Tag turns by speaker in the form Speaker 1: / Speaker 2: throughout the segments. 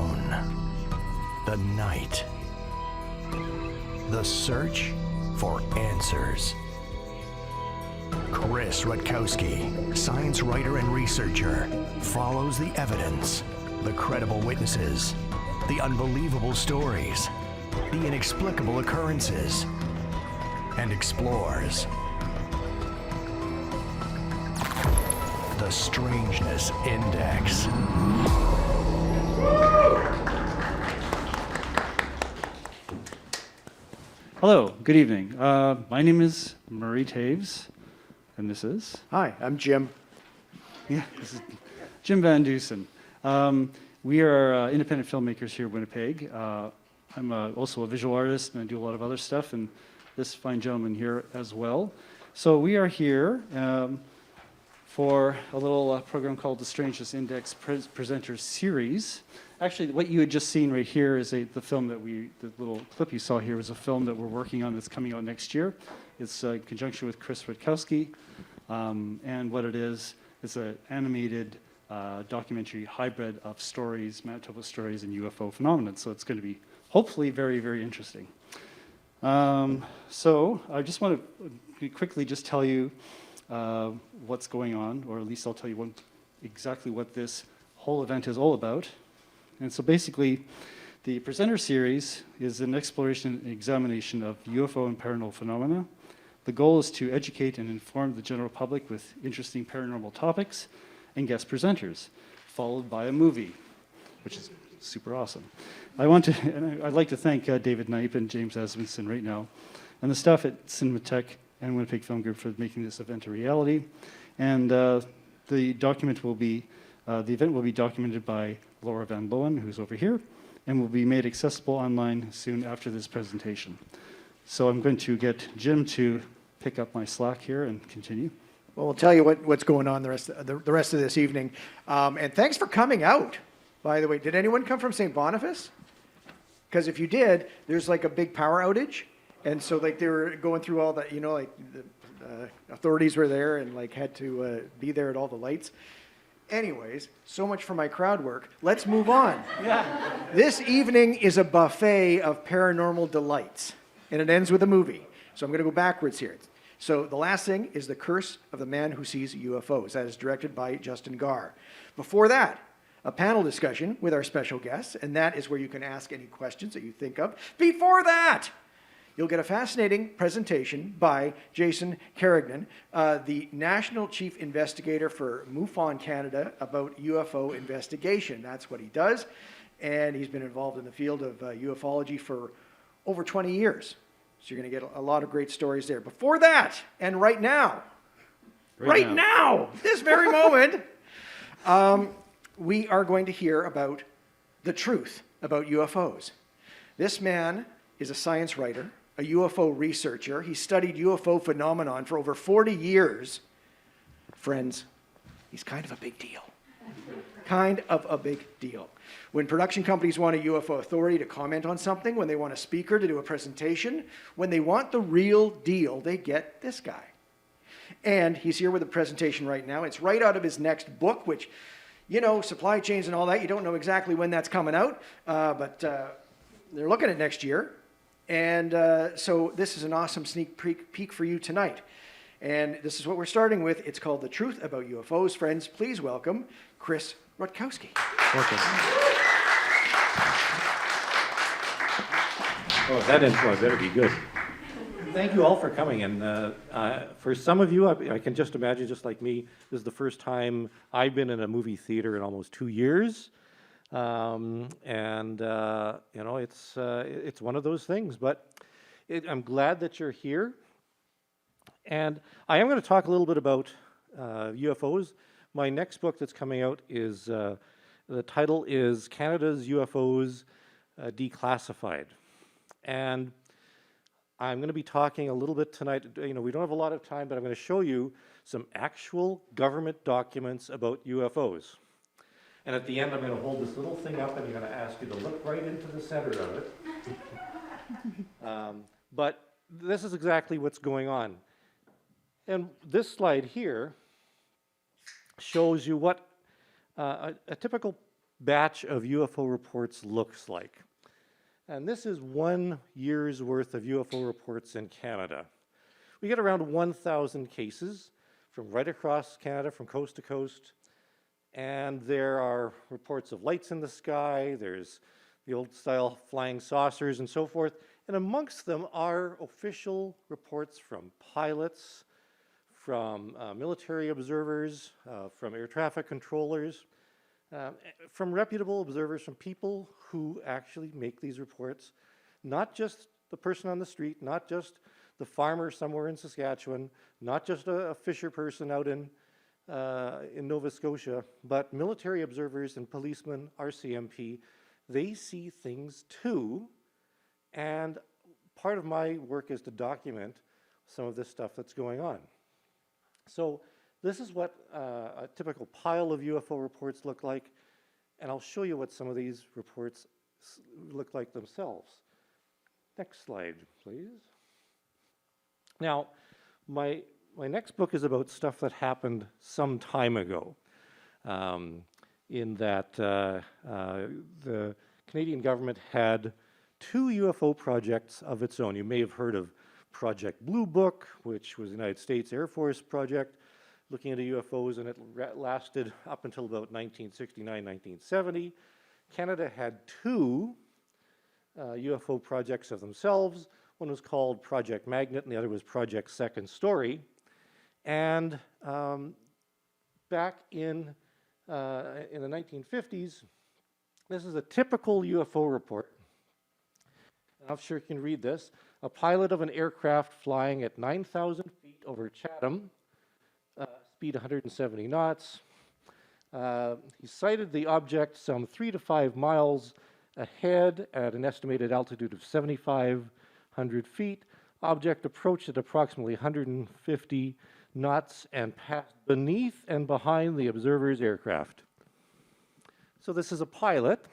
Speaker 1: unknown, the night, the search for answers. Chris Rutkowski, science writer and researcher, follows the evidence, the credible witnesses, the unbelievable stories, the inexplicable occurrences, and explores the Strangeness Index.
Speaker 2: Hello, good evening. My name is Murray Toews, and this is?
Speaker 3: Hi, I'm Jim.
Speaker 2: Yeah, this is Jim Van Dusen. We are independent filmmakers here in Winnipeg. I'm also a visual artist, and I do a lot of other stuff, and this fine gentleman here as well. So we are here for a little program called the Strangeness Index Presenter Series. Actually, what you had just seen right here is the film that the little clip you saw here was a film that we're working on that's coming out next year. It's in conjunction with Chris Rutkowski, and what it is an animated documentary hybrid of stories, Manitoba stories, and UFO phenomena. So it's going to be hopefully very, very interesting. So I just want to quickly just tell you what's going on, or at least I'll tell you exactly what this whole event is all about. And so basically, the presenter series is an exploration and examination of UFO and paranormal phenomena. The goal is to educate and inform the general public with interesting paranormal topics and guest presenters, followed by a movie, which is super awesome. I'd like to thank David Knipe and James Asmunsen right now, and the staff at Cinematheque and Winnipeg Film Group for making this event a reality. And the event will be documented by Lora Van Loewen, who's over here, and will be made accessible online soon after this presentation. So I'm going to get Jim to pick up my slack here and continue.
Speaker 3: Well, we'll tell you what's going on the rest of this evening. And thanks for coming out, by the way. Did anyone come from St. Boniface? Because if you did, there's like a big power outage. And so like they were going through all that, like the authorities were there and like had to be there at all the lights. Anyways, so much for my crowd work. Let's move on. Yeah. This evening is a buffet of paranormal delights, and it ends with a movie. So I'm going to go backwards here. So the last thing is The Curse of the Man Who Sees UFOs. That is directed by Justin Gaar. Before that, a panel discussion with our special guests, and that is where you can ask any questions that you think of. Before that, you'll get a fascinating presentation by Jason Carignan, the National Chief Investigator for MUFON Canada, about UFO investigation. That's what he does, and he's been involved in the field of ufology for over 20 years. So you're going to get a lot of great stories there. Before that, and right now, this very moment, we are going to hear about the truth about UFOs. This man is a science writer, a UFO researcher. He studied UFO phenomenon for over 40 years. Friends, he's kind of a big deal. Kind of a big deal. When production companies want a UFO authority to comment on something, when they want a speaker to do a presentation, when they want the real deal, they get this guy. And he's here with a presentation right now. It's right out of his next book, which, supply chains and all that, you don't know exactly when that's coming out, but they're looking at next year. And so this is an awesome sneak peek for you tonight. And this is what we're starting with. It's called The Truth About UFOs. Friends, please welcome Chris Rutkowski.
Speaker 2: Welcome.
Speaker 4: Oh, that intro better be good. Thank you all for coming. And for some of you, I can just imagine, just like me, this is the first time I've been in a movie theater in almost 2 years. It's one of those things, but I'm glad that you're here. And I am going to talk a little bit about UFOs. My next book that's coming out is, the title is Canada's UFOs Declassified. And I'm going to be talking a little bit tonight. We don't have a lot of time, but I'm going to show you some actual government documents about UFOs. And at the end, I'm going to hold this little thing up, and I'm going to ask you to look right into the center of it. But this is exactly what's going on. And this slide here shows you what a typical batch of UFO reports looks like. And this is 1 year's worth of UFO reports in Canada. We get around 1,000 cases from right across Canada, from coast to coast. And there are reports of lights in the sky, there's the old style flying saucers and so forth. And amongst them are official reports from pilots, from military observers, from air traffic controllers, from reputable observers, from people who actually make these reports, not just the person on the street, not just the farmer somewhere in Saskatchewan, not just a fisher person out in Nova Scotia, but military observers and policemen, RCMP, they see things too, and part of my work is to document some of this stuff that's going on. So this is what a typical pile of UFO reports look like, and I'll show you what some of these reports look like themselves. Next slide, please. Now, my next book is about stuff that happened some time ago, in that the Canadian government had 2 UFO projects of its own. You may have heard of Project Blue Book, which was the United States Air Force project looking into UFOs, and it lasted up until about 1969, 1970. Canada had 2 UFO projects of themselves. One was called Project Magnet, and the other was Project Second Story. And back in the 1950s, this is a typical UFO report. I'm sure you can read this. A pilot of an aircraft flying at 9,000 feet over Chatham, speed 170 knots. He sighted the object some 3 to 5 miles ahead at an estimated altitude of 7,500 feet. Object approached at approximately 150 knots and passed beneath and behind the observer's aircraft. So this is a pilot,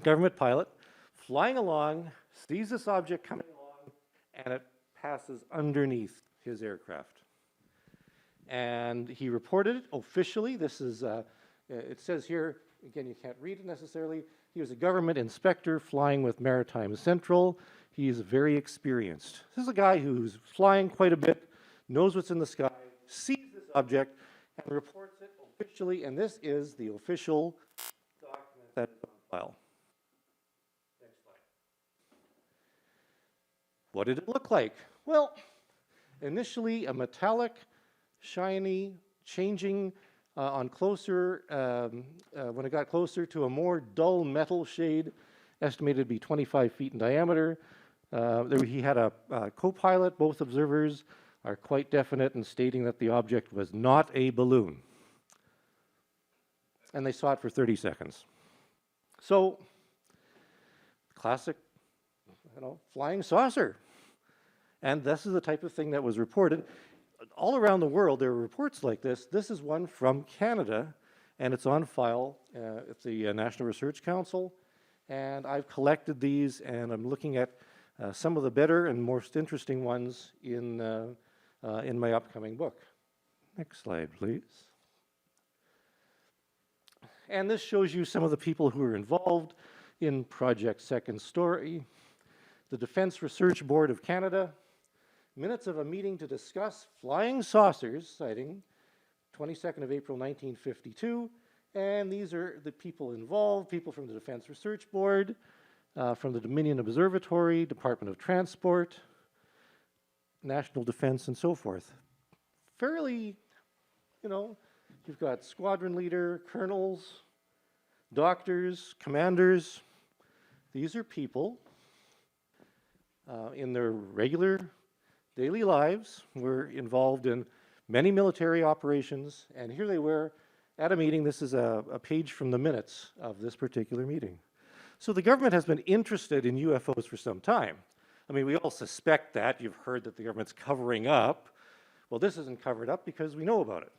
Speaker 4: government pilot, flying along, sees this object coming along, and it passes underneath his aircraft. And he reported it officially. This is, it says here, again, you can't read it necessarily. He was a government inspector flying with Maritime Central. He is very experienced. This is a guy who's flying quite a bit, knows what's in the sky, sees this object, and reports it officially, and this is the official document that is on file. Next slide. What did it look like? Well, initially a metallic, shiny, changing on closer, when it got closer to a more dull metal shade, estimated to be 25 feet in diameter. He had a co-pilot. Both observers are quite definite in stating that the object was not a balloon. And they saw it for 30 seconds. So, classic, flying saucer. And this is the type of thing that was reported. All around the world, there are reports like this. This is one from Canada, and it's on file at the National Research Council. And I've collected these, and I'm looking at some of the better and most interesting ones in my upcoming book. Next slide, please. And this shows you some of the people who are involved in Project Second Story. The Defense Research Board of Canada, minutes of a meeting to discuss flying saucers sighting, 22nd of April 1952. And these are the people involved, people from the Defense Research Board, from the Dominion Observatory, Department of Transport, National Defense, and so forth. Fairly, you've got squadron leader, colonels, doctors, commanders. These are people in their regular daily lives were involved in many military operations, and here they were at a meeting. This is a page from the minutes of this particular meeting. So the government has been interested in UFOs for some time. I mean, we all suspect that. You've heard that the government's covering up. Well, this isn't covered up because we know about it.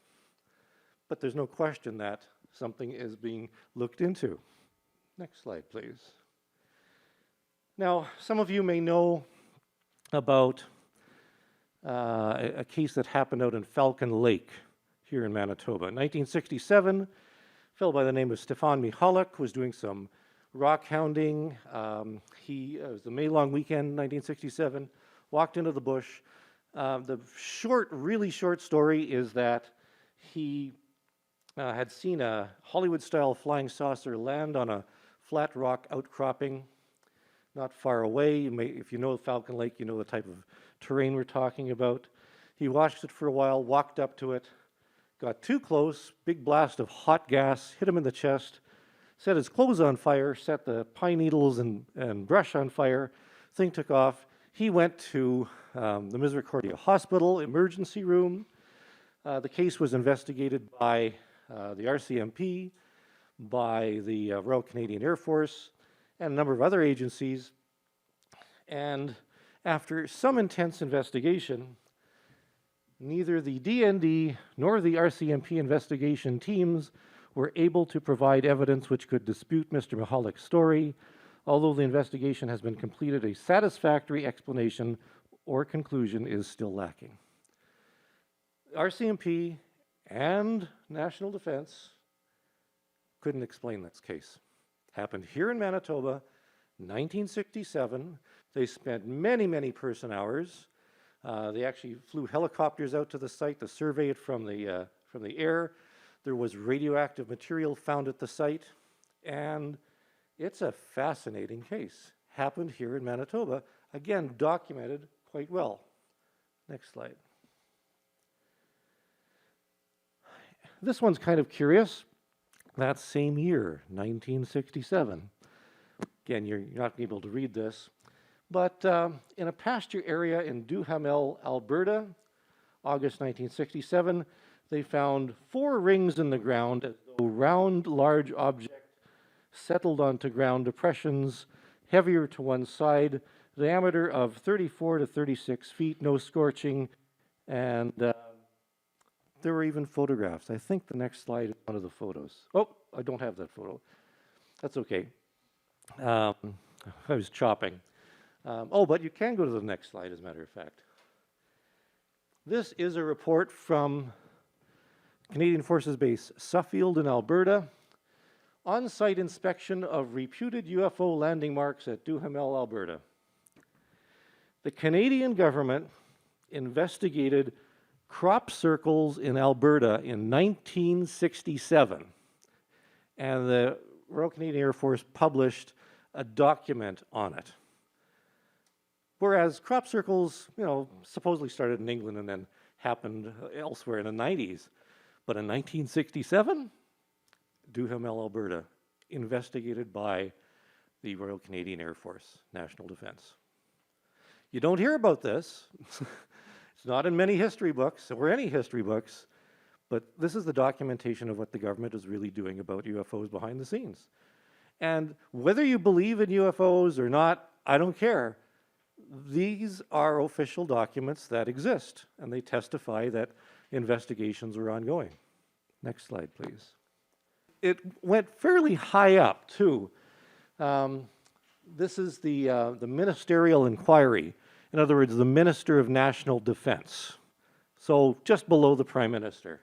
Speaker 4: But there's no question that something is being looked into. Next slide, please. Now, some of you may know about a case that happened out in Falcon Lake here in Manitoba. In 1967, fellow by the name of Stefan Mihalik was doing some rock hounding. It was the May long weekend, 1967, walked into the bush. The really short story is that he had seen a Hollywood-style flying saucer land on a flat rock outcropping not far away. If you know Falcon Lake, you know the type of terrain we're talking about. He watched it for a while, walked up to it, got too close, big blast of hot gas, hit him in the chest, set his clothes on fire, set the pine needles and brush on fire. Thing took off. He went to the Misericordia Hospital emergency room. The case was investigated by the RCMP, by the Royal Canadian Air Force, and a number of other agencies. And after some intense investigation, neither the DND nor the RCMP investigation teams were able to provide evidence which could dispute Mr. Mihalik's story. Although the investigation has been completed, a satisfactory explanation or conclusion is still lacking. RCMP and National Defense couldn't explain this case. Happened here in Manitoba, 1967. They spent many, many person hours. They actually flew helicopters out to the site to survey it from the air. There was radioactive material found at the site, and it's a fascinating case. Happened here in Manitoba, again, documented quite well. Next slide. This one's kind of curious. That same year, 1967. Again, you're not going to be able to read this, but in a pasture area in Duhamel, Alberta, August 1967, they found 4 rings in the ground as though round, large objects settled onto ground depressions, heavier to one side, diameter of 34 to 36 feet, no scorching, and there were even photographs. I think the next slide is one of the photos. Oh, I don't have that photo. That's okay. I was chopping. But you can go to the next slide, as a matter of fact. This is a report from Canadian Forces Base Suffield in Alberta. On-site inspection of reputed UFO landing marks at Duhamel, Alberta. The Canadian government investigated crop circles in Alberta in 1967, and the Royal Canadian Air Force published a document on it. Whereas crop circles, supposedly started in England and then happened elsewhere in the 90s. But in 1967, Duhamel, Alberta, investigated by the Royal Canadian Air Force, National Defense. You don't hear about this. It's not in many history books, or any history books, but this is the documentation of what the government is really doing about UFOs behind the scenes. And whether you believe in UFOs or not, I don't care. These are official documents that exist, and they testify that investigations are ongoing. Next slide, please. It went fairly high up, too. This is the ministerial inquiry. In other words, the Minister of National Defense. So just below the Prime Minister.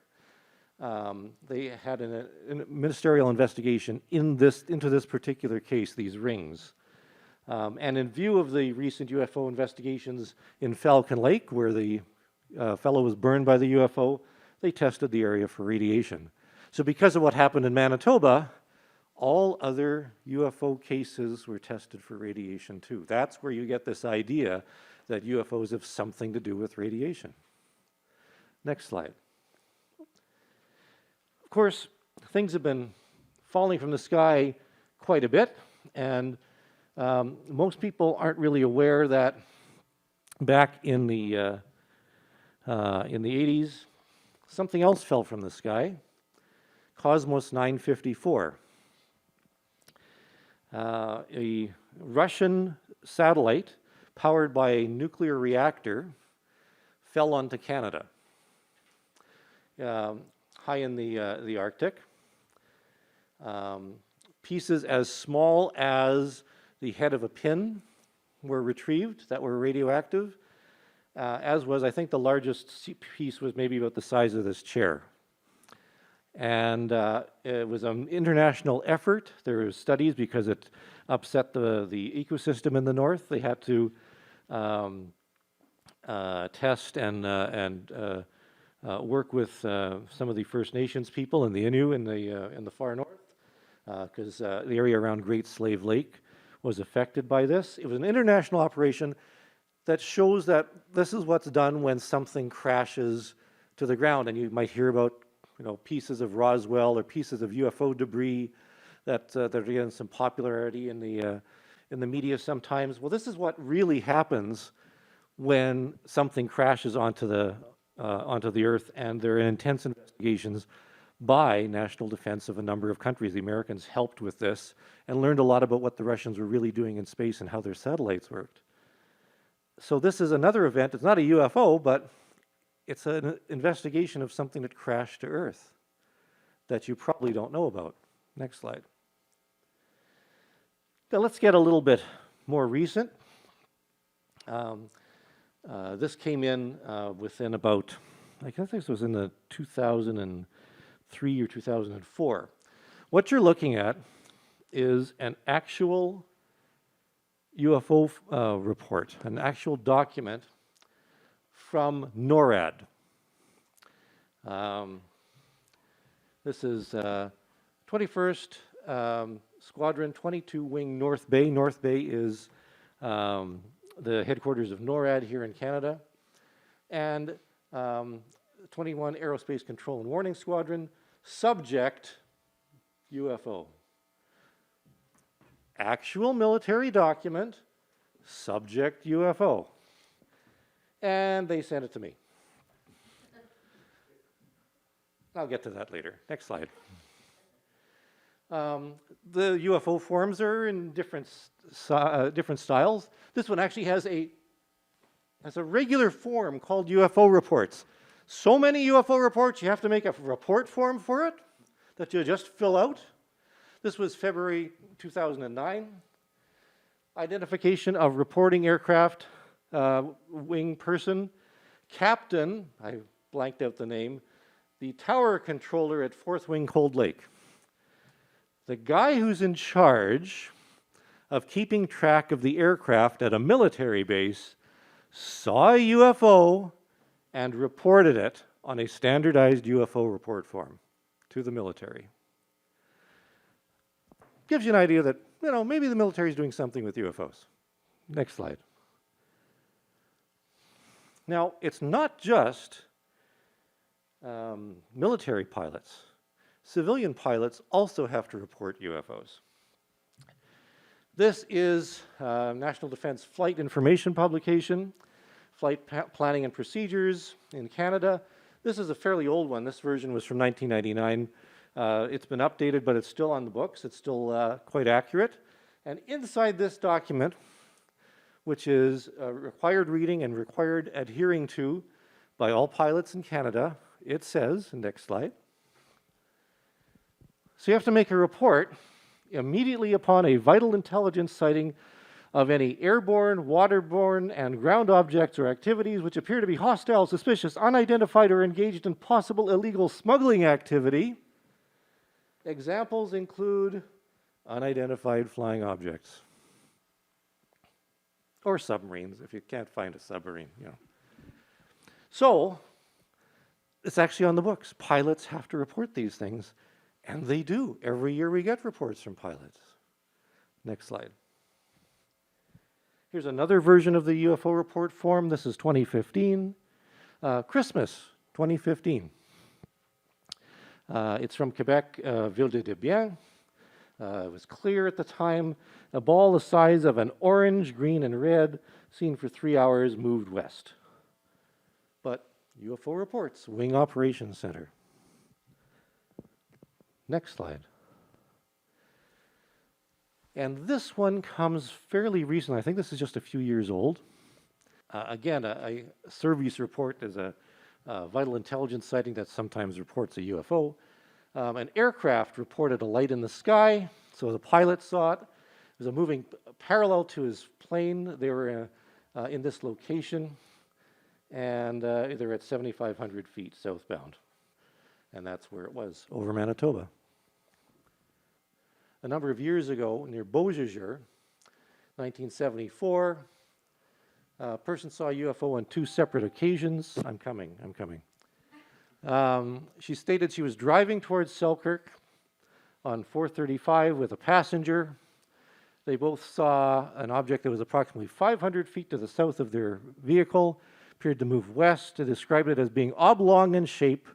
Speaker 4: They had a ministerial investigation into this particular case, these rings. And in view of the recent UFO investigations in Falcon Lake, where the fellow was burned by the UFO, they tested the area for radiation. So because of what happened in Manitoba, all other UFO cases were tested for radiation too. That's where you get this idea that UFOs have something to do with radiation. Next slide. Of course, things have been falling from the sky quite a bit, and most people aren't really aware that back in the 80s, something else fell from the sky, Cosmos 954. A Russian satellite powered by a nuclear reactor fell onto Canada, high in the Arctic. Pieces as small as the head of a pin were retrieved that were radioactive, as was, I think the largest piece was maybe about the size of this chair. And it was an international effort. There were studies because it upset the ecosystem in the north. They had to test and work with some of the First Nations people and the Innu in the far north, because the area around Great Slave Lake was affected by this. It was an international operation that shows that this is what's done when something crashes to the ground, and you might hear about pieces of Roswell or pieces of UFO debris that are getting some popularity in the media sometimes. Well, this is what really happens when something crashes onto the Earth, and there are intense investigations by national defense of a number of countries. The Americans helped with this and learned a lot about what the Russians were really doing in space and how their satellites worked. So this is another event. It's not a UFO, but it's an investigation of something that crashed to Earth that you probably don't know about. Next slide. Now let's get a little bit more recent. This came in within about, I guess this was in the 2003 or 2004. What you're looking at is an actual UFO report, an actual document from NORAD. This is 21st Squadron 22 Wing North Bay. North Bay is the headquarters of NORAD here in Canada. And 21 Aerospace Control and Warning Squadron, subject UFO. Actual military document, subject UFO. And they sent it to me. I'll get to that later. Next slide. The UFO forms are in different styles. This one actually has a regular form called UFO reports. So many UFO reports, you have to make a report form for it that you just fill out. This was February 2009. Identification of reporting aircraft, wing person, captain, I blanked out the name, the tower controller at 4th Wing Cold Lake. The guy who's in charge of keeping track of the aircraft at a military base saw a UFO and reported it on a standardized UFO report form to the military. Gives you an idea that, maybe the military is doing something with UFOs. Next slide. Now, it's not just military pilots. Civilian pilots also have to report UFOs. This is National Defense Flight Information Publication, Flight Planning and Procedures in Canada. This is a fairly old one. This version was from 1999. It's been updated, but it's still on the books. It's still quite accurate. And inside this document, which is required reading and required adhering to by all pilots in Canada, it says, next slide, so you have to make a report immediately upon a vital intelligence sighting of any airborne, waterborne, and ground objects or activities which appear to be hostile, suspicious, unidentified, or engaged in possible illegal smuggling activity. Examples include unidentified flying objects or submarines, if you can't find a submarine, So, it's actually on the books. Pilots have to report these things, and they do. Every year we get reports from pilots. Next slide. Here's another version of the UFO report form. This is 2015. Christmas, 2015. It's from Quebec, Ville de Bien. It was clear at the time. A ball the size of an orange, green, and red, seen for 3 hours, moved west. But UFO reports, Wing Operations Center. Next slide. And this one comes fairly recent. I think this is just a few years old. Again, a service report is a vital intelligence sighting that sometimes reports a UFO. An aircraft reported a light in the sky, so the pilot saw it. It was moving parallel to his plane. They were in this location, and they're at 7,500 feet southbound. And that's where it was, over Manitoba. A number of years ago, near Beausejour, 1974, a person saw a UFO on 2 separate occasions. I'm coming. She stated she was driving towards Selkirk on 435 with a passenger. They both saw an object that was approximately 500 feet to the south of their vehicle, appeared to move west. They described it as being oblong in shape,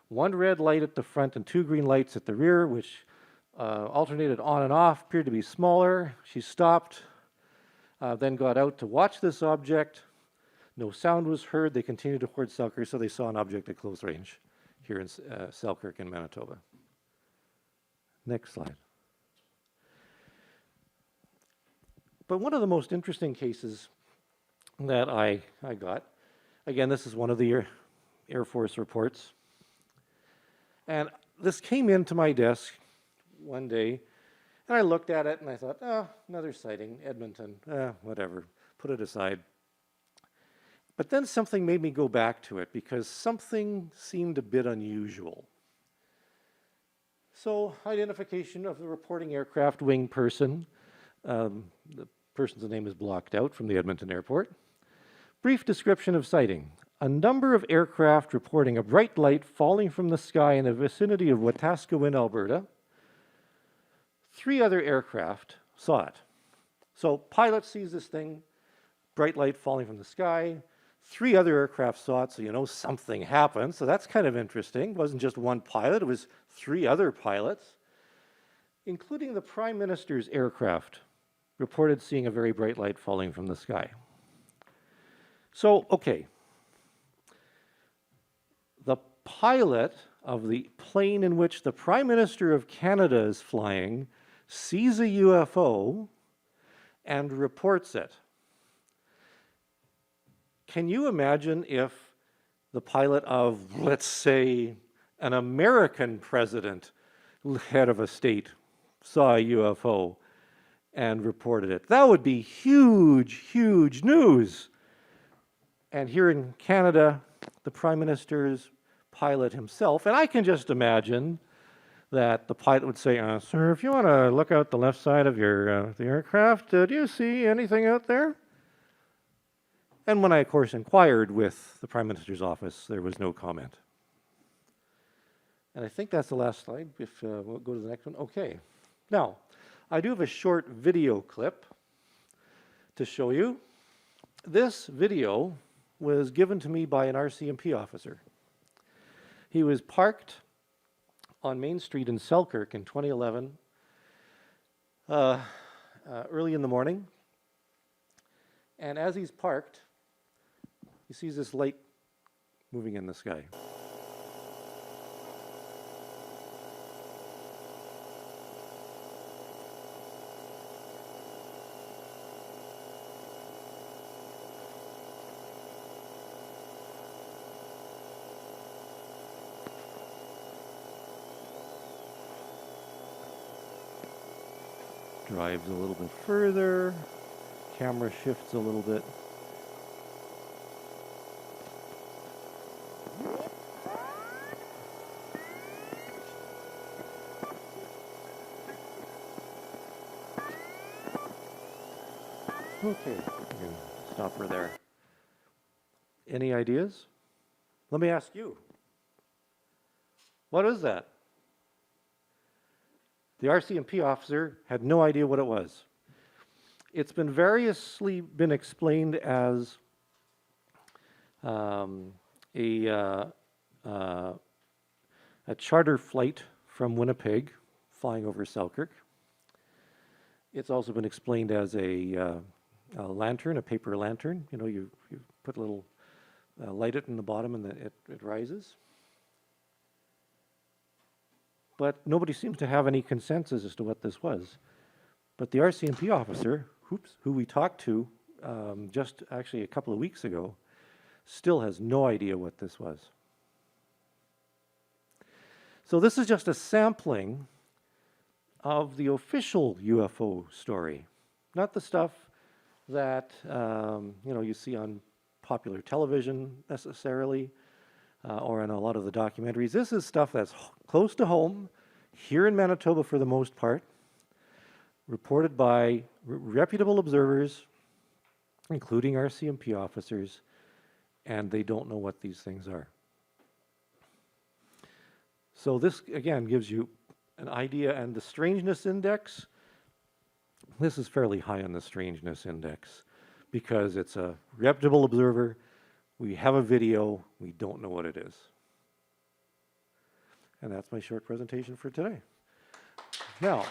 Speaker 4: 1 red light at the front and 2 green lights at the rear, which alternated on and off, appeared to be smaller. She stopped, then got out to watch this object. No sound was heard. They continued towards Selkirk, so they saw an object at close range here in Selkirk in Manitoba. Next slide. But one of the most interesting cases that I got, again, this is one of the Air Force reports, and this came into my desk one day, and I looked at it and I thought, oh, another sighting, Edmonton, whatever, put it aside. But then something made me go back to it because something seemed a bit unusual. So, identification of the reporting aircraft wing person. The person's name is blocked out from the Edmonton airport. Brief description of sighting. A number of aircraft reporting a bright light falling from the sky in the vicinity of Wetaskiwin, Alberta. 3 other aircraft saw it. So pilot sees this thing, bright light falling from the sky. 3 other aircraft saw it, so you know something happened. So that's kind of interesting. It wasn't just one pilot, it was 3 other pilots, including the Prime Minister's aircraft, reported seeing a very bright light falling from the sky. So, okay. The pilot of the plane in which the Prime Minister of Canada is flying sees a UFO and reports it. Can you imagine if the pilot of, let's say, an American president, head of a state, saw a UFO and reported it? That would be huge, huge news. And here in Canada, the Prime Minister's pilot himself, and I can just imagine that the pilot would say, sir, if you want to look out the left side of your the aircraft, do you see anything out there? And when I, of course, inquired with the Prime Minister's office, there was no comment. And I think that's the last slide. If we'll go to the next one. Okay. Now, I do have a short video clip to show you. This video was given to me by an RCMP officer. He was parked on Main Street in Selkirk in 2011, early in the morning. And as he's parked, he sees this light moving in the sky. Drives a little bit further, camera shifts a little bit. Okay, we can stop her there. Any ideas? Let me ask you. What is that? The RCMP officer had no idea what it was. It's been variously been explained as a charter flight from Winnipeg flying over Selkirk. It's also been explained as a lantern, a paper lantern. You know, you put a little, light it in the bottom and it rises. But nobody seems to have any consensus as to what this was. But the RCMP officer, who we talked to just actually a couple of weeks ago, still has no idea what this was. So this is just a sampling of the official UFO story, not the stuff that you see on popular television necessarily. or in a lot of the documentaries. This is stuff that's close to home, here in Manitoba for the most part, reported by reputable observers, including our CMP officers, and they don't know what these things are. So this, again, gives you an idea, and the Strangeness Index, this is fairly high on the Strangeness Index because it's a reputable observer, we have a video, we don't know what it is. And that's my short presentation for today. Now,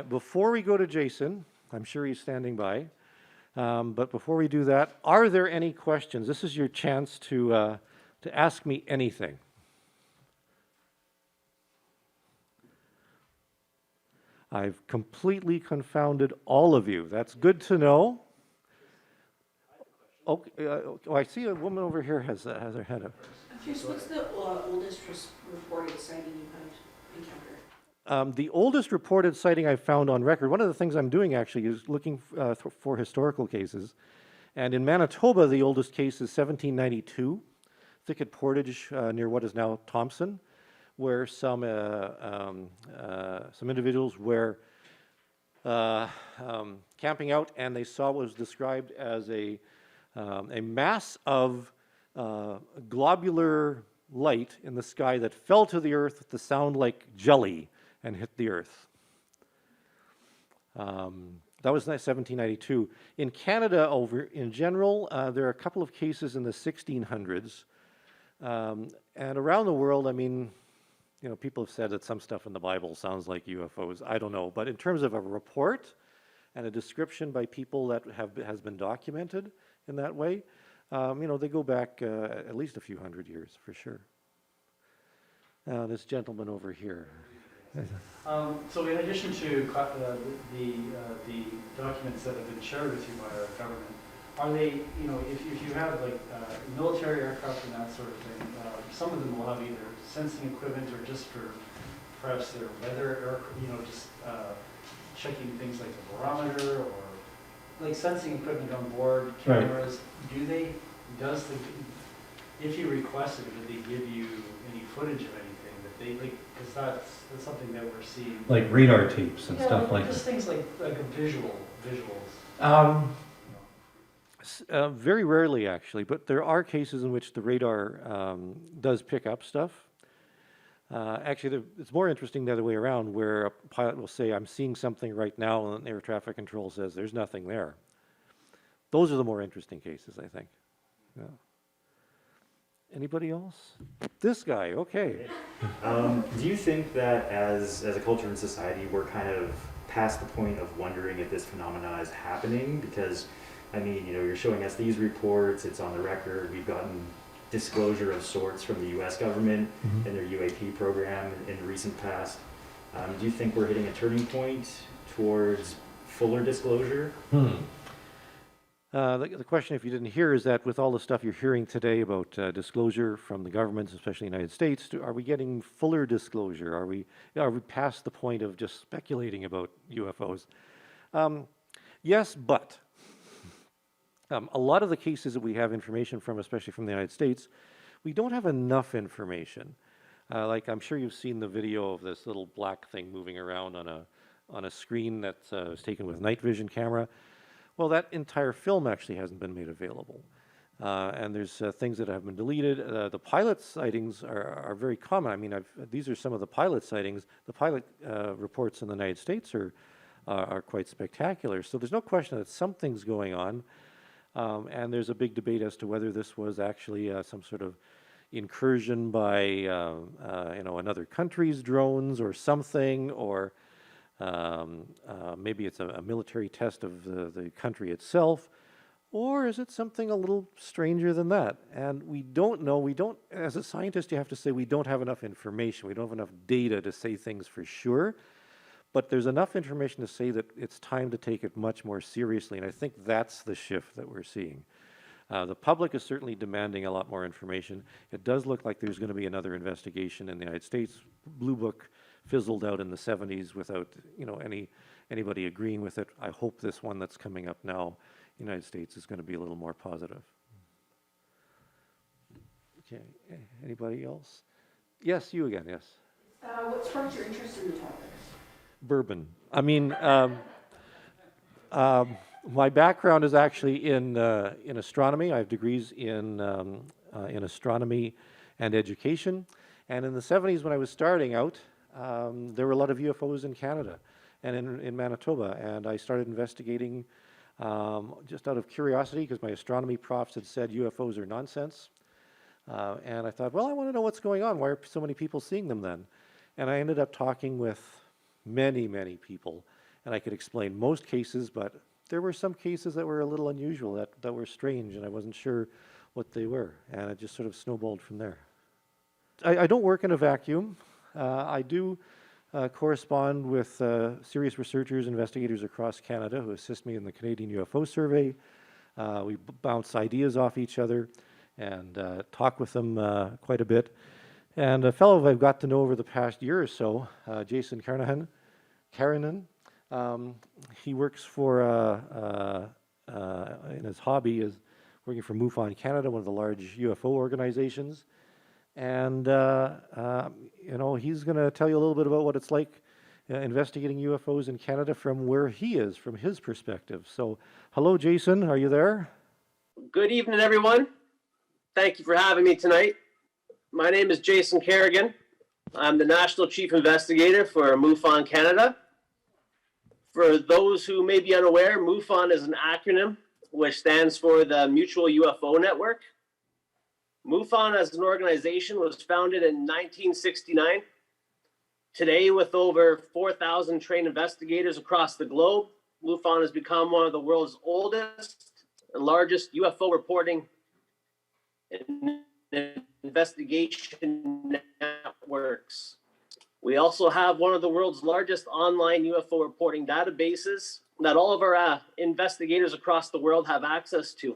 Speaker 4: before we go to Jason, I'm sure he's standing by, but before we do that, are there any questions? This is your chance to ask me anything. I've completely confounded all of you. That's good to know. Okay, I see a woman over here has her hand up.
Speaker 5: I'm curious, what's the oldest reported sighting you have encountered?
Speaker 4: The oldest reported sighting I've found on record, one of the things I'm doing actually is looking for historical cases. And in Manitoba, the oldest case is 1792, Thicket Portage near what is now Thompson, where some individuals were camping out and they saw what was described as a mass of globular light in the sky that fell to the earth with the sound like jelly and hit the earth. That was 1792. In Canada, in general, there are a couple of cases in the 1600s. And around the world, I mean, you know, people have said that some stuff in the Bible sounds like UFOs. I don't know. But in terms of a report and a description by people that has been documented in that way, you know, they go back at least a few hundred years for sure. This gentleman over here.
Speaker 2: So in addition to the documents that have been shared with you by our government, are they, you know, if you have like military aircraft and that sort of thing, some of them will have either sensing equipment or just for perhaps their weather, you know, just checking things like the barometer or like sensing equipment on board, cameras.
Speaker 4: Right.
Speaker 2: If you requested it, do they give you any footage of anything that they like? Because that's something that we're seeing.
Speaker 6: Like radar tapes and stuff like
Speaker 2: just
Speaker 6: that.
Speaker 2: things like visuals.
Speaker 4: Very rarely, actually, but there are cases in which the radar does pick up stuff. Actually, it's more interesting the other way around, where a pilot will say, I'm seeing something right now, and air traffic control says there's nothing there. Those are the more interesting cases, I think. Yeah. Anybody else? This guy, okay.
Speaker 7: Do you think that as a culture and society, we're kind of past the point of wondering if this phenomena is happening? Because, I mean, you know, you're showing us these reports, it's on the record, we've gotten disclosure of sorts from the U.S. government and their UAP program in the recent past. Do you think we're hitting a turning point towards fuller disclosure?
Speaker 4: The question, if you didn't hear, is that with all the stuff you're hearing today about disclosure from the governments, especially the United States, are we getting fuller disclosure? Are we past the point of just speculating about UFOs? Yes, but a lot of the cases that we have information from, especially from the United States, we don't have enough information. Like I'm sure you've seen the video of this little black thing moving around on a screen that was taken with night vision camera. Well, that entire film actually hasn't been made available. And there's things that have been deleted. The pilot sightings are very common. I mean, these are some of the pilot sightings. The pilot reports in the United States are quite spectacular. So there's no question that something's going on. And there's a big debate as to whether this was actually some sort of incursion by another country's drones or something, or maybe it's a military test of the country itself, or is it something a little stranger than that? And we don't know. We don't, as a scientist, you have to say we don't have enough information. We don't have enough data to say things for sure. But there's enough information to say that it's time to take it much more seriously, and I think that's the shift that we're seeing. The public is certainly demanding a lot more information. It does look like there's going to be another investigation in the United States. Blue Book fizzled out in the 70s without anybody agreeing with it. I hope this one that's coming up now United States is going to be a little more positive. Okay, anybody else? Yes, you again, yes.
Speaker 5: What sparked your interest in the topic?
Speaker 4: Bourbon. I mean, my background is actually in astronomy. I have degrees in astronomy and education. And in the 70s, when I was starting out, there were a lot of UFOs in Canada and in Manitoba. And I started investigating just out of curiosity, because my astronomy profs had said UFOs are nonsense. And I thought, well, I want to know what's going on. Why are so many people seeing them then? And I ended up talking with many, many people. And I could explain most cases, but there were some cases that were a little unusual, that were strange, and I wasn't sure what they were. And it just sort of snowballed from there. I don't work in a vacuum. I do correspond with serious researchers, investigators across Canada who assist me in the Canadian UFO survey. We bounce ideas off each other and talk with them quite a bit. And a fellow I've got to know over the past year or so, Jason Carignan, he works for, in his hobby, is working for MUFON Canada, one of the large UFO organizations. And, you know, he's going to tell you a little bit about what it's like investigating UFOs in Canada from where he is, from his perspective. So, hello, Jason, are you there?
Speaker 8: Good evening, everyone. Thank you for having me tonight. My name is Jason Carignan. I'm the National Chief Investigator for MUFON Canada. For those who may be unaware, MUFON is an acronym which stands for the Mutual UFO Network. MUFON as an organization was founded in 1969. Today, with over 4,000 trained investigators across the globe, MUFON has become one of the world's oldest and largest UFO reporting and investigation networks. We also have one of the world's largest online UFO reporting databases that all of our investigators across the world have access to.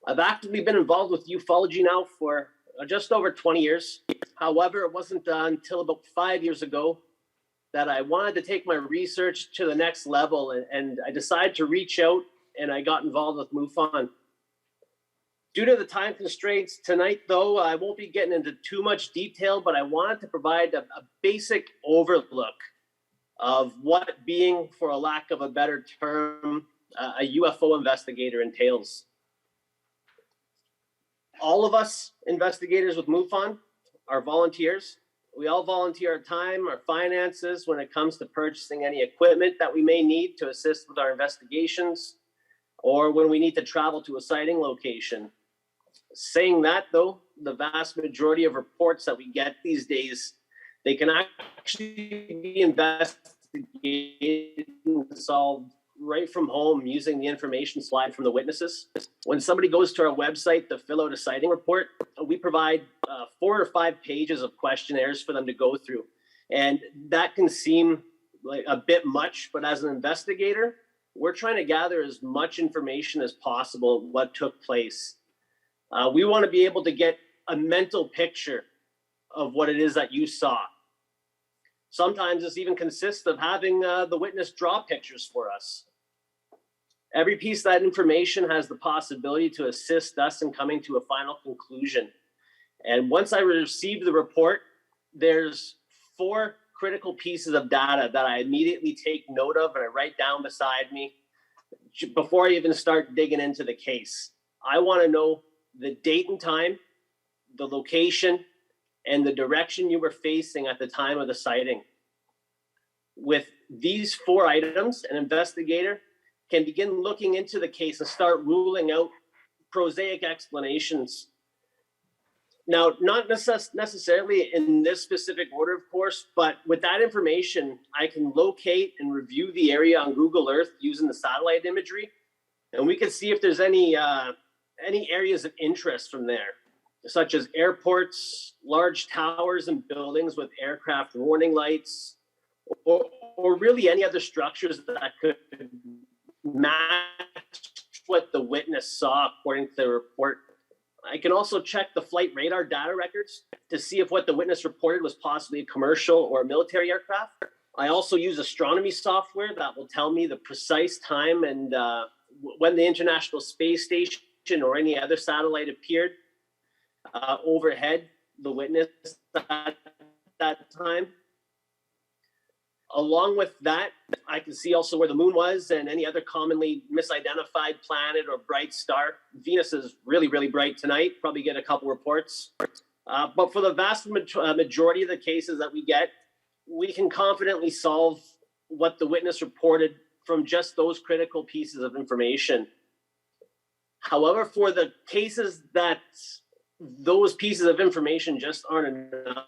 Speaker 8: I've actively been involved with ufology now for just over 20 years. However, it wasn't until about 5 years ago that I wanted to take my research to the next level, and I decided to reach out, and I got involved with MUFON. Due to the time constraints tonight, though, I won't be getting into too much detail, but I wanted to provide a basic overlook of what being, for a lack of a better term, a UFO investigator entails. All of us investigators with MUFON are volunteers. We all volunteer our time, our finances when it comes to purchasing any equipment that we may need to assist with our investigations, or when we need to travel to a sighting location. Saying that, though, the vast majority of reports that we get these days, they can actually be investigated and solved right from home using the information slide from the witnesses. When somebody goes to our website to fill out a sighting report, we provide 4 or 5 pages of questionnaires for them to go through. And that can seem like a bit much, but as an investigator, we're trying to gather as much information as possible of what took place. We want to be able to get a mental picture of what it is that you saw. Sometimes this even consists of having the witness draw pictures for us. Every piece of that information has the possibility to assist us in coming to a final conclusion. And once I receive the report, there's 4 critical pieces of data that I immediately take note of and I write down beside me before I even start digging into the case. I want to know the date and time, the location, and the direction you were facing at the time of the sighting. With these 4 items, an investigator can begin looking into the case and start ruling out prosaic explanations. Now, not necessarily in this specific order, of course, but with that information, I can locate and review the area on Google Earth using the satellite imagery, and we can see if there's any areas of interest from there, such as airports, large towers and buildings with aircraft warning lights, or really any other structures that could match what the witness saw according to the report. I can also check the flight radar data records to see if what the witness reported was possibly a commercial or military aircraft. I also use astronomy software that will tell me the precise time and when the International Space Station or any other satellite appeared overhead the witness at that time. Along with that, I can see also where the moon was and any other commonly misidentified planet or bright star. Venus is really, really bright tonight. Probably get a couple reports. But for the vast majority of the cases that we get, we can confidently solve what the witness reported from just those critical pieces of information. However, for the cases that those pieces of information just aren't enough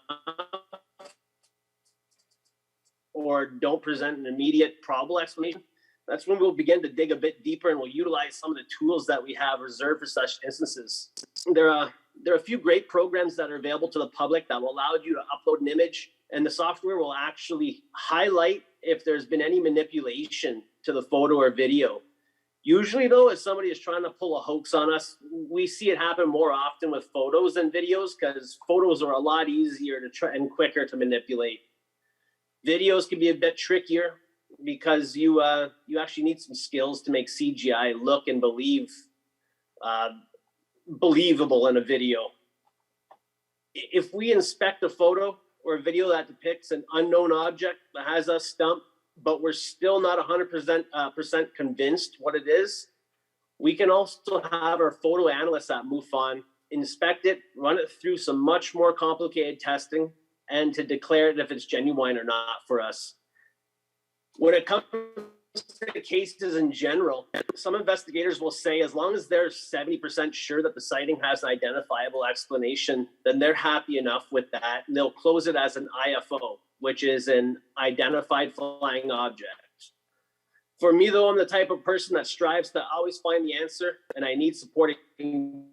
Speaker 8: or don't present an immediate probable explanation, that's when we'll begin to dig a bit deeper and we'll utilize some of the tools that we have reserved for such instances. There are a few great programs that are available to the public that will allow you to upload an image, and the software will actually highlight if there's been any manipulation to the photo or video. Usually though, if somebody is trying to pull a hoax on us, we see it happen more often with photos than videos, because photos are a lot easier to try and quicker to manipulate. Videos can be a bit trickier because you actually need some skills to make CGI look and believable in a video. If we inspect a photo or a video that depicts an unknown object that has us stumped, but we're still not 100% convinced what it is, we can also have our photo analysts at MUFON inspect it, run it through some much more complicated testing, and to declare it if it's genuine or not for us. When it comes to cases in general, some investigators will say as long as they're 70% sure that the sighting has an identifiable explanation, then they're happy enough with that, and they'll close it as an IFO, which is an identified flying object. For me, though, I'm the type of person that strives to always find the answer, and I need supporting data.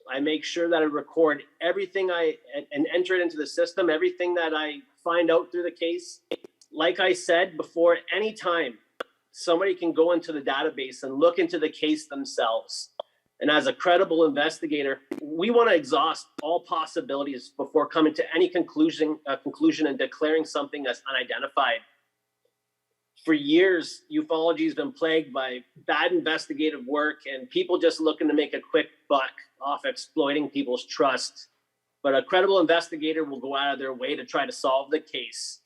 Speaker 8: I make sure that I record everything and enter it into the system, everything that I find out through the case. Like I said before, anytime somebody can go into the database and look into the case themselves. And as a credible investigator, we want to exhaust all possibilities before coming to any conclusion and declaring something as unidentified. For years, ufology has been plagued by bad investigative work and people just looking to make a quick buck off exploiting people's trust. But a credible investigator will go out of their way to try to solve the case.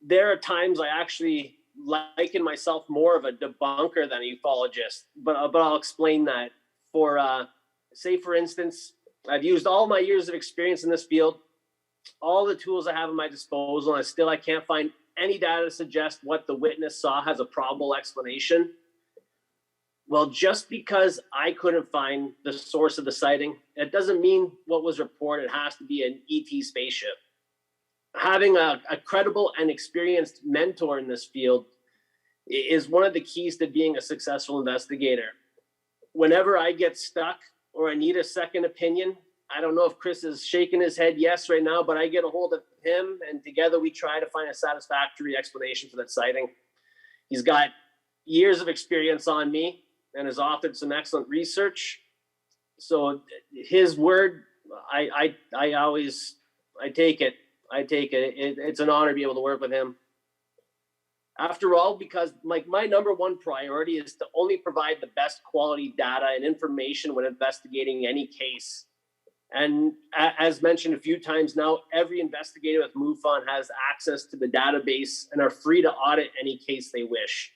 Speaker 8: There are times I actually liken myself more of a debunker than a ufologist, but I'll explain that. Say for instance, I've used all my years of experience in this field, all the tools I have at my disposal, and still I can't find any data to suggest what the witness saw has a probable explanation. Well, just because I couldn't find the source of the sighting, it doesn't mean what was reported has to be an ET spaceship. Having a credible and experienced mentor in this field is one of the keys to being a successful investigator. Whenever I get stuck or I need a second opinion, I don't know if Chris is shaking his head yes right now, but I get a hold of him and together we try to find a satisfactory explanation for that sighting. He's got years of experience on me and has authored some excellent research. So his word, I take it. It's an honor to be able to work with him. After all, because my number one priority is to only provide the best quality data and information when investigating any case. And as mentioned a few times now, every investigator with MUFON has access to the database and are free to audit any case they wish.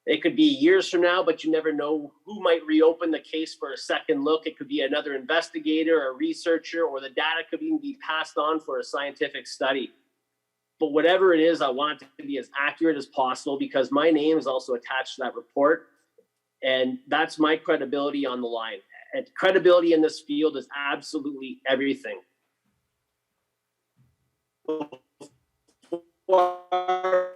Speaker 8: It could be years from now, but you never know who might reopen the case for a second look. It could be another investigator or researcher, or the data could even be passed on for a scientific study. But whatever it is, I want it to be as accurate as possible because my name is also attached to that report. And that's my credibility on the line. And credibility in this field is absolutely everything. Before I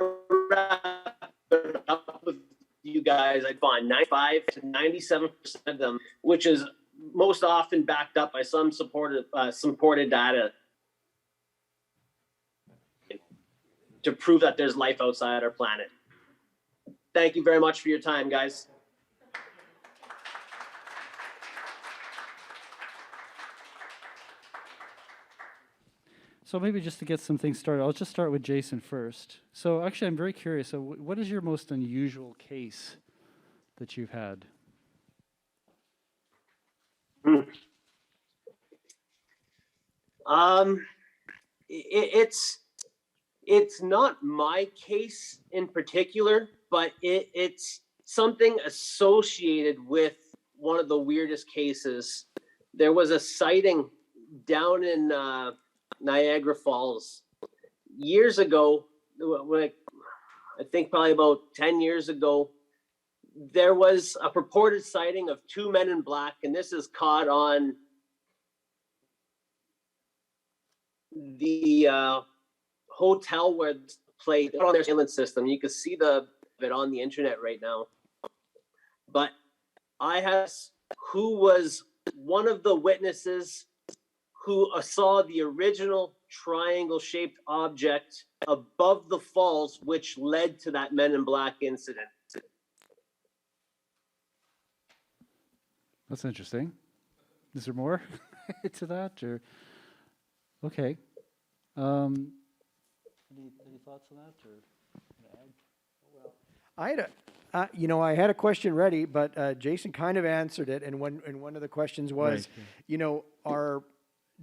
Speaker 8: wrap it up with you guys, I'd find 95 to 97% of them, which is most often backed up by some supported data to prove that there's life outside our planet. Thank you very much for your time, guys.
Speaker 2: So maybe just to get some things started, I'll just start with Jason first. So actually, I'm very curious. So what is your most unusual case that you've had?
Speaker 8: It's not my case in particular, but it's something associated with one of the weirdest cases. There was a sighting down in Niagara Falls years ago. I think probably about 10 years ago, there was a purported sighting of two men in black, and this is caught on the hotel where it's played on their surveillance system. You can see it on the internet right now. But I asked who was one of the witnesses who saw the original triangle-shaped object above the falls, which led to that Men in Black incident.
Speaker 2: That's interesting. Is there more to that? Or okay. Any thoughts on that? Or
Speaker 3: I had I had a question ready, but Jason kind of answered it, and one of the questions was,
Speaker 2: Right.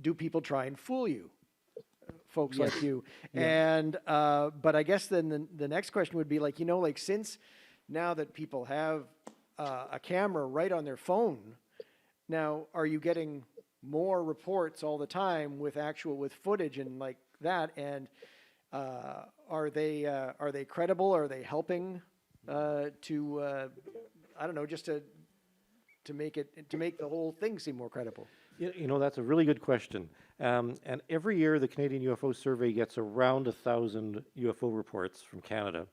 Speaker 3: Do people try and fool you, folks
Speaker 2: Yes.
Speaker 3: like you?
Speaker 2: Yeah.
Speaker 3: And but I guess then the next question would be like, since now that people have a camera right on their phone, now are you getting more reports all the time with footage and like that? And are they credible? Are they helping to I don't know, just to make the whole thing seem more credible?
Speaker 4: That's a really good question. And every year, the Canadian UFO Survey gets around 1,000 UFO reports from Canada.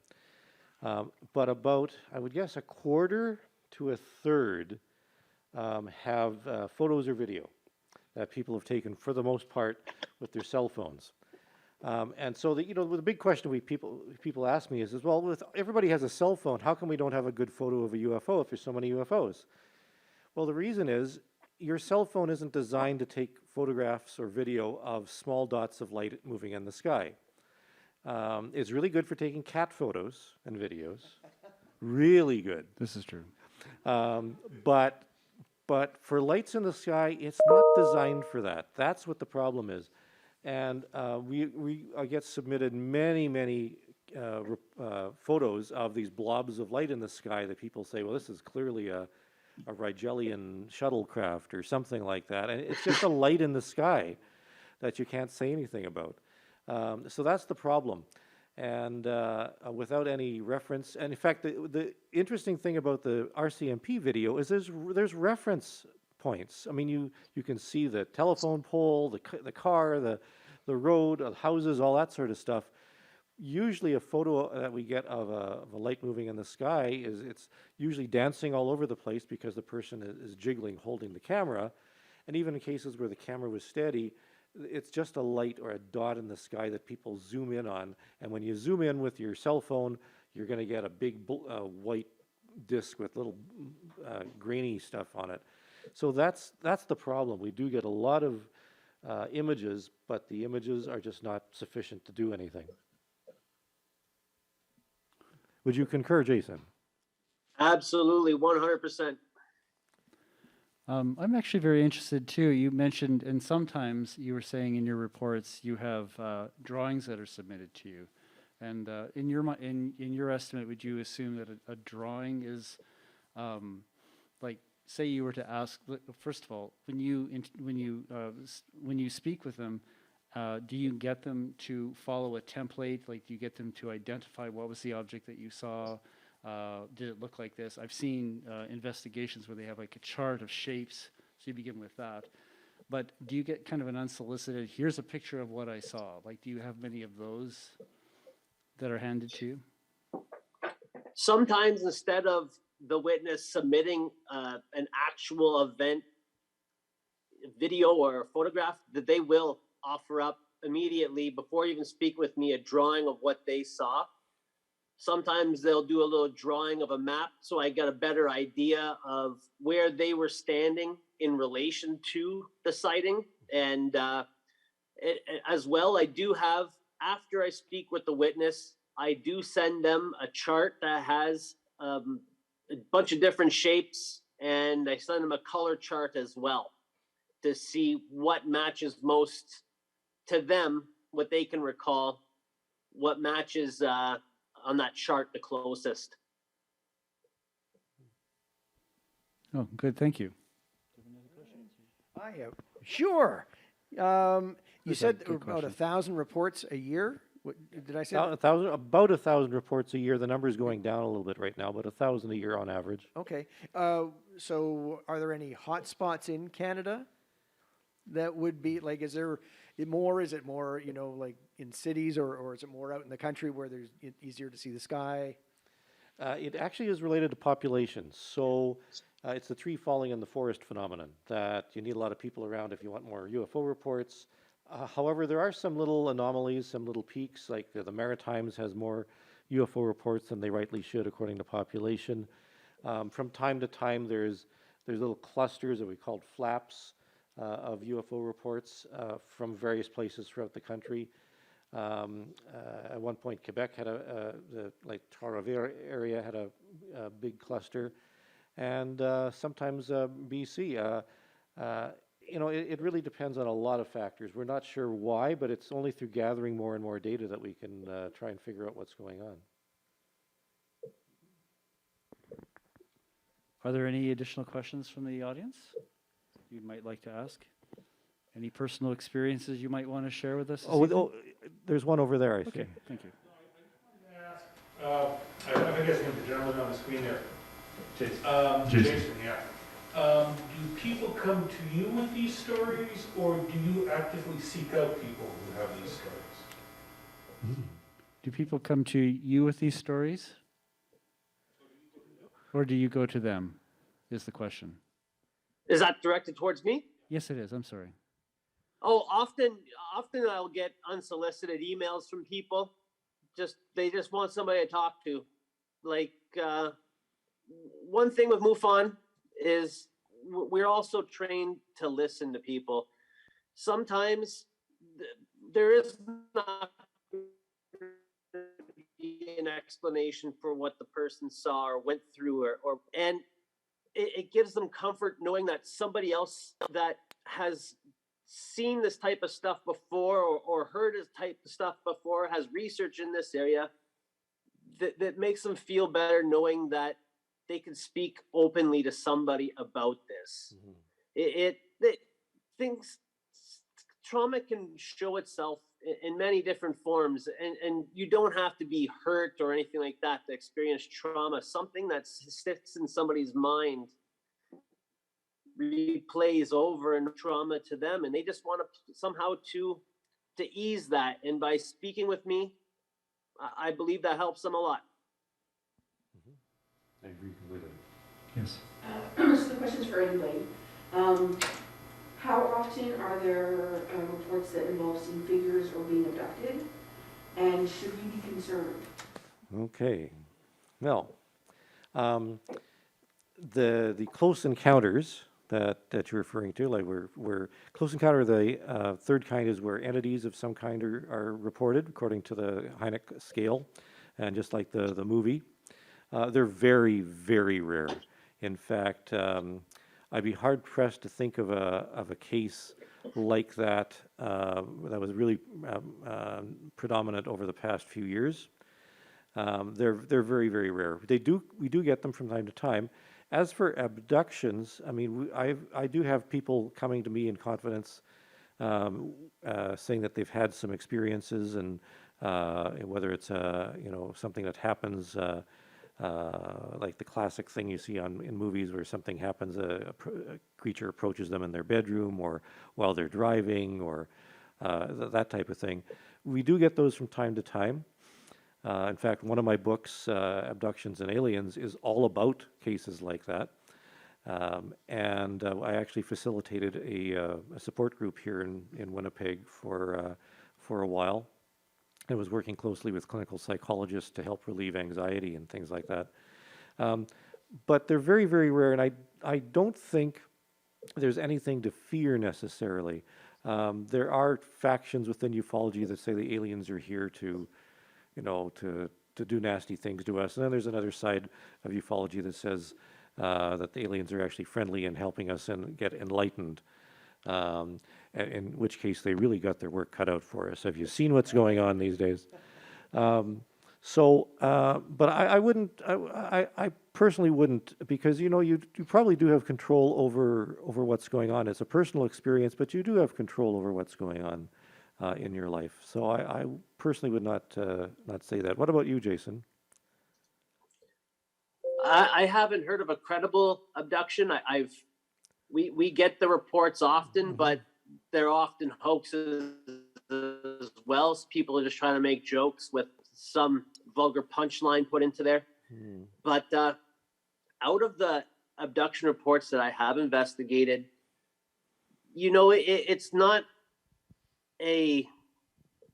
Speaker 4: But about, I would guess, a quarter to a third have photos or video that people have taken, for the most part, with their cell phones. And so, the big question people ask me is, well, everybody has a cell phone, how come we don't have a good photo of a UFO if there's so many UFOs? Well, the reason is, your cell phone isn't designed to take photographs or video of small dots of light moving in the sky. It's really good for taking cat photos and videos. Really good.
Speaker 2: this is true.
Speaker 4: But for lights in the sky, it's not designed for that. That's what the problem is. And I get submitted many photos of these blobs of light in the sky that people say, well, this is clearly a Rigelian shuttlecraft or something like that. And it's just a light in the sky that you can't say anything about. So that's the problem. And without any reference, and in fact, the interesting thing about the RCMP video is there's reference points. I mean, you can see the telephone pole, the car, the road, the houses, all that sort of stuff. Usually a photo that we get of a light moving in the sky it's usually dancing all over the place because the person is jiggling, holding the camera. And even in cases where the camera was steady, it's just a light or a dot in the sky that people zoom in on. And when you zoom in with your cell phone, you're going to get a big white disc with little grainy stuff on it. So that's the problem. We do get a lot of images, but the images are just not sufficient to do anything. Would you concur, Jason?
Speaker 8: Absolutely, 100%.
Speaker 2: I'm actually very interested too. You mentioned, and sometimes you were saying in your reports you have drawings that are submitted to you, and in your estimate, would you assume that a drawing is like, say you were to ask, first of all, when you speak with them, do you get them to follow a template? Like, do you get them to identify what was the object that you saw? Did it look like this? I've seen investigations where they have like a chart of shapes, so you begin with that. But do you get kind of an unsolicited, here's a picture of what I saw? Like, do you have many of those that are handed to you?
Speaker 8: Sometimes instead of the witness submitting an actual event video or a photograph, that they will offer up immediately before you even speak with me a drawing of what they saw. Sometimes they'll do a little drawing of a map so I get a better idea of where they were standing in relation to the sighting. And As well, I do have, after I speak with the witness, I do send them a chart that has a bunch of different shapes, and I send them a color chart as well to see what matches most to them, what they can recall, what matches on that chart the closest.
Speaker 9: Oh, good. Thank you.
Speaker 3: I have, sure. You
Speaker 9: That's a
Speaker 3: said
Speaker 9: good
Speaker 3: about
Speaker 9: question.
Speaker 3: 1,000 reports a year? What, did I say?
Speaker 4: About 1,000 reports a year. The number's going down a little bit right now, but 1,000 a year on average.
Speaker 3: Okay. So are there any hot spots in Canada that would be, like, is it more, you know, like in cities, or is it more out in the country where there's easier to see the sky?
Speaker 4: It actually is related to population. So it's the tree falling in the forest phenomenon, that you need a lot of people around if you want more UFO reports. However, there are some little anomalies, some little peaks, like the Maritimes has more UFO reports than they rightly should according to population. From time to time, there's little clusters that we called flaps of UFO reports from various places throughout the country. At one point, Quebec had like Trois-Rivières area had a big cluster, and sometimes BC. You know, it really depends on a lot of factors. We're not sure why, but it's only through gathering more and more data that we can try and figure out what's going on.
Speaker 9: Are there any additional questions from the audience you might like to ask? Any personal experiences you might want to share with us? this evening?
Speaker 4: There's one over there, I see.
Speaker 9: Okay, thank you.
Speaker 10: I'm guessing the gentleman on the screen there.
Speaker 6: Jason.
Speaker 10: Jason, yeah. Do people come to you with these stories, or do you actively seek out people who have these stories?
Speaker 9: Do people come to you with these stories? Or do you go to them, is the question.
Speaker 8: Is that directed towards me?
Speaker 9: Yes, it is. I'm sorry.
Speaker 8: Oh, often I'll get unsolicited emails from people. They just want somebody to talk to. Like, one thing with MUFON is we're also trained to listen to people. Sometimes there is not an explanation for what the person saw or went through, and it gives them comfort knowing that somebody else that has seen this type of stuff before, or heard this type of stuff before, has research in this area, that makes them feel better knowing that they can speak openly to somebody about this. Things, trauma can show itself in many different forms, and you don't have to be hurt or anything like that to experience trauma. Something that sits in somebody's mind replays over and trauma to them, and they just want to somehow to ease that. And by speaking with me, I believe that helps them a lot.
Speaker 6: I agree completely.
Speaker 5: Yes. So the question's for anybody. How often are there reports that involve seeing figures or being abducted? And should we be concerned?
Speaker 4: Okay. Well, the close encounters that you're referring to, like we're close encounter, the third kind is where entities of some kind are reported according to the Hynek scale, and just like the movie, they're very, very rare. In fact, I'd be hard pressed to think of a case like that that was really predominant over the past few years. They're very, very rare. We do get them from time to time. As for abductions, I mean, I do have people coming to me in confidence, saying that they've had some experiences, and whether it's something that happens, like the classic thing you see in movies where something happens, a creature approaches them in their bedroom or while they're driving, or that type of thing. We do get those from time to time. In fact, one of my books, Abductions and Aliens, is all about cases like that. And I actually facilitated a support group here in Winnipeg for a while. I was working closely with clinical psychologists to help relieve anxiety and things like that. But they're very, very rare, and I don't think there's anything to fear necessarily. There are factions within ufology that say the aliens are here to, to do nasty things to us. And then there's another side of ufology that says that the aliens are actually friendly and helping us and get enlightened. In which case they really got their work cut out for us. Have you seen what's going on these days? But I wouldn't. I personally wouldn't, because you probably do have control over what's going on. It's a personal experience, but you do have control over what's going on in your life. So I personally would not say that. What about you, Jason?
Speaker 8: I haven't heard of a credible abduction. We get the reports often, but they're often hoaxes as well. So people are just trying to make jokes with some vulgar punchline put into there. But out of the abduction reports that I have investigated, it's not a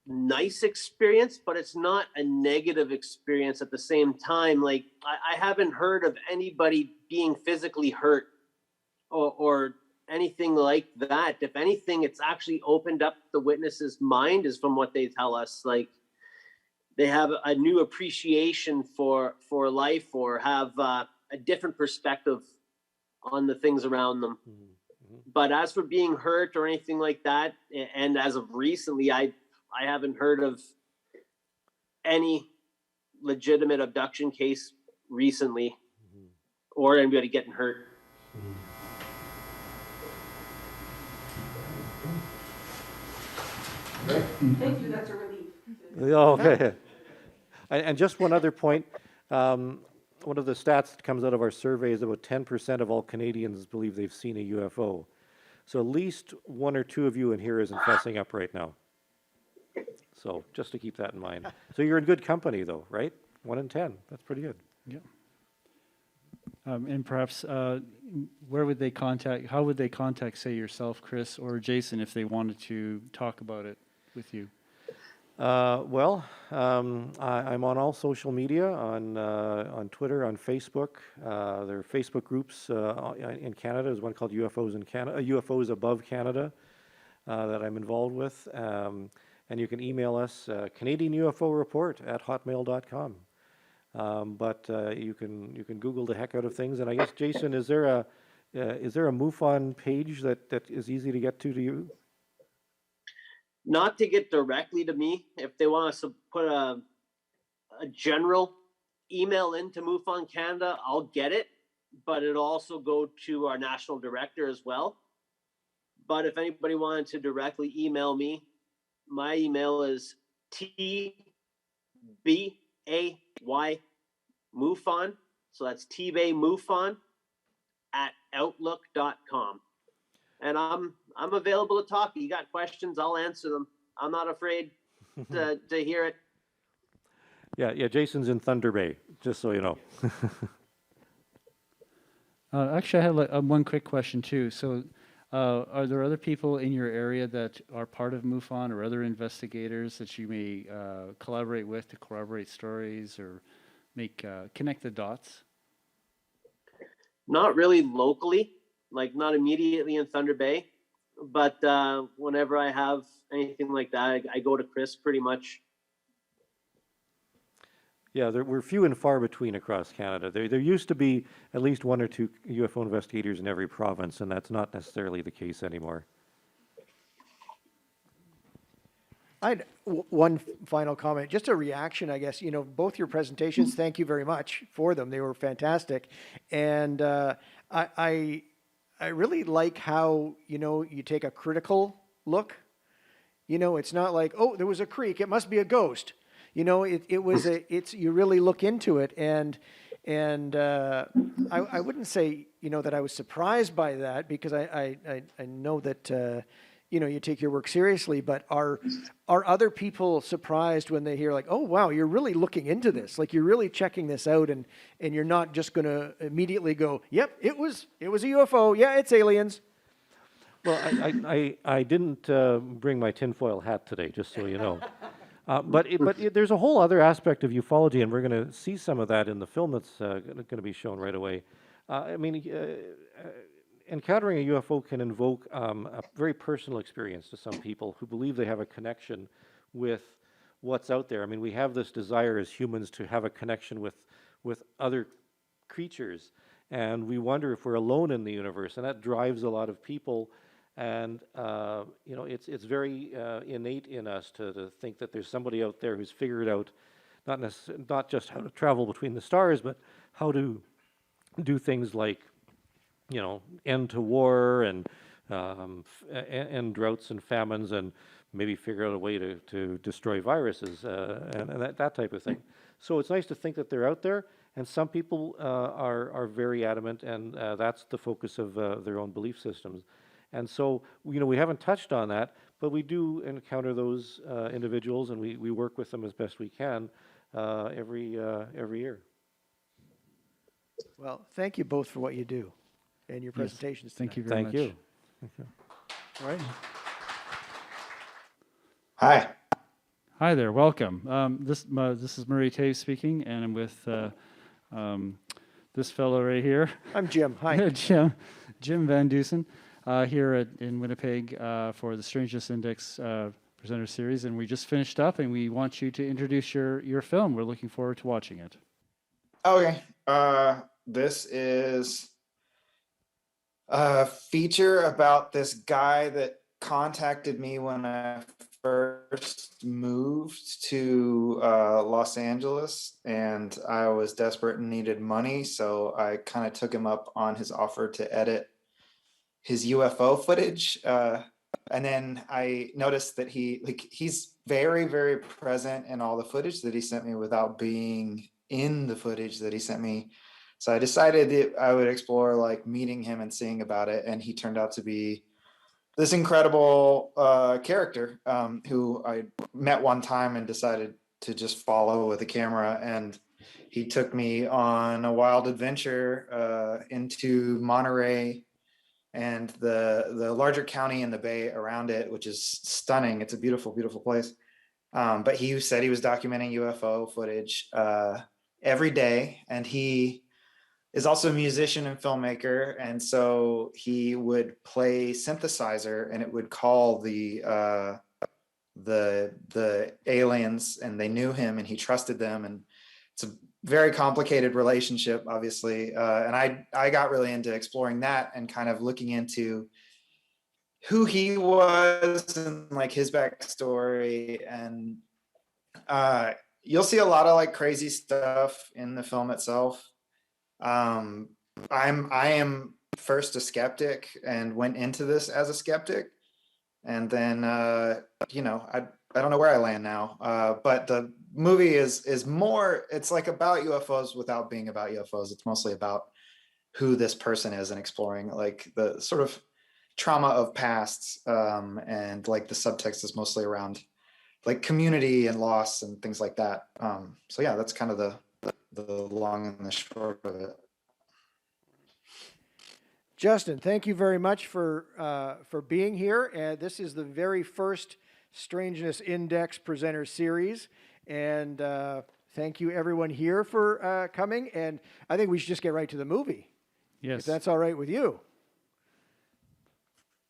Speaker 8: nice experience, but it's not a negative experience at the same time. Like, I haven't heard of anybody being physically hurt or anything like that. If anything, it's actually opened up the witness's mind, is from what they tell us. Like, they have a new appreciation for life, or have a different perspective on the things around them. But as for being hurt or anything like that, and as of recently, I haven't heard of any legitimate abduction case recently, or anybody getting hurt.
Speaker 5: Thank you, that's a relief.
Speaker 4: Okay. And just one other point. One of the stats that comes out of our survey is about 10% of all Canadians believe they've seen a UFO. So at least one or two of you in here isn't fessing up right now. So just to keep that in mind. So you're in good company, though, right? 1 in 10. That's pretty good.
Speaker 9: Yeah. And perhaps where would they contact? How would they contact, say, yourself, Chris, or Jason, if they wanted to talk about it with you?
Speaker 4: I'm on all social media, on Twitter, on Facebook. There are Facebook groups in Canada. There's one called UFOs in Canada, UFOs Above Canada, that I'm involved with. And you can email us, Canadian UFO Report @hotmail.com. But you can Google the heck out of things. And I guess, Jason, is there a MUFON page that is easy to get to you?
Speaker 8: Not to get directly to me. If they want us to put a general email into MUFON Canada, I'll get it. But it'll also go to our national director as well. But if anybody wanted to directly email me, my email is tbaymufon, so that's tbaymufon @outlook.com. And I'm available to talk. You got questions, I'll answer them. I'm not afraid to hear it.
Speaker 4: Yeah, Jason's in Thunder Bay, just so you know.
Speaker 9: Actually, I had one quick question too. So, are there other people in your area that are part of MUFON, or other investigators that you may collaborate with to corroborate stories or make connect the dots?
Speaker 8: Not really locally, like not immediately in Thunder Bay, but whenever I have anything like that, I go to Chris pretty much.
Speaker 4: Yeah, we're few and far between across Canada. There used to be at least 1 or 2 UFO investigators in every province, and that's not necessarily the case anymore.
Speaker 3: One final comment, just a reaction, I guess. Both your presentations, thank you very much for them. They were fantastic. And I really like how, you take a critical look. It's not like, oh, there was a creek, it must be a ghost. You really look into it, and I wouldn't say, that I was surprised by that, because I know that, you take your work seriously, but are other people surprised when they hear, like, oh, wow, you're really looking into this, like you're really checking this out, and you're not just going to immediately go, yep, it was a UFO, yeah, it's aliens.
Speaker 4: Well, I didn't bring my tinfoil hat today, just so you know. But there's a whole other aspect of ufology, and we're going to see some of that in the film that's going to be shown right away. encountering a UFO can invoke a very personal experience to some people who believe they have a connection with what's out there. I mean, we have this desire as humans to have a connection with other creatures, and we wonder if we're alone in the universe, and that drives a lot of people. And you know, it's very innate in us to think that there's somebody out there who's figured out not just how to travel between the stars, but how to do things like, you know, end to war and end droughts and famines, and maybe figure out a way to destroy viruses and that type of thing. So it's nice to think that they're out there, and some people are very adamant, and that's the focus of their own belief systems. And so, you know, we haven't touched on that, but we do encounter those individuals, and we work with them as best we can every year.
Speaker 3: Well, thank you both for what you do and your presentations tonight.
Speaker 9: Thank you very much.
Speaker 4: Thank you.
Speaker 3: All right.
Speaker 11: Hi.
Speaker 9: Hi there, welcome. This is Murray Toews speaking, and I'm with this fellow right here.
Speaker 3: I'm Jim. Hi.
Speaker 9: Jim Van Dusen, here in Winnipeg for the Strangeness Index presenter series, and we just finished up, and we want you to introduce your film. We're looking forward to watching it.
Speaker 11: Okay. This is a feature about this guy that contacted me when I first moved to Los Angeles, and I was desperate and needed money, so I kind of took him up on his offer to edit his UFO footage. And then I noticed that he's very, very present in all the footage that he sent me without being in the footage that he sent me. So I decided that I would explore like meeting him and seeing about it. And he turned out to be this incredible character who I met one time and decided to just follow with a camera. And he took me on a wild adventure into Monterey and the larger county and the bay around it, which is stunning. It's a beautiful, beautiful place. But he said he was documenting UFO footage every day, and he is also a musician and filmmaker. And so he would play synthesizer, and it would call the aliens, and they knew him, and he trusted them. And it's a very complicated relationship, obviously. And I got really into exploring that and kind of looking into who he was and like his backstory. And you'll see a lot of like crazy stuff in the film itself. I am first a skeptic and went into this as a skeptic, and then you know, I don't know where I land now. But the movie is more, it's like about UFOs without being about UFOs. It's mostly about who this person is and exploring like the sort of trauma of pasts, and like the subtext is mostly around like community and loss and things like that. So yeah, that's kind of the long and the short of it.
Speaker 3: Justin, thank you very much for being here. And this is the very first Strangeness Index presenter series. And thank you everyone here for coming. And I think we should just get right to the movie.
Speaker 9: Yes.
Speaker 3: If that's all right with you.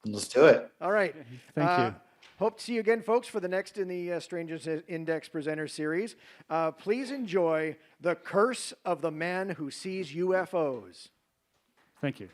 Speaker 11: Let's do it.
Speaker 3: All right.
Speaker 9: Thank you.
Speaker 3: Hope to see you again, folks, for the next in the Strangeness Index presenter series. Please enjoy The Curse of the Man Who Sees UFOs.
Speaker 9: Thank you.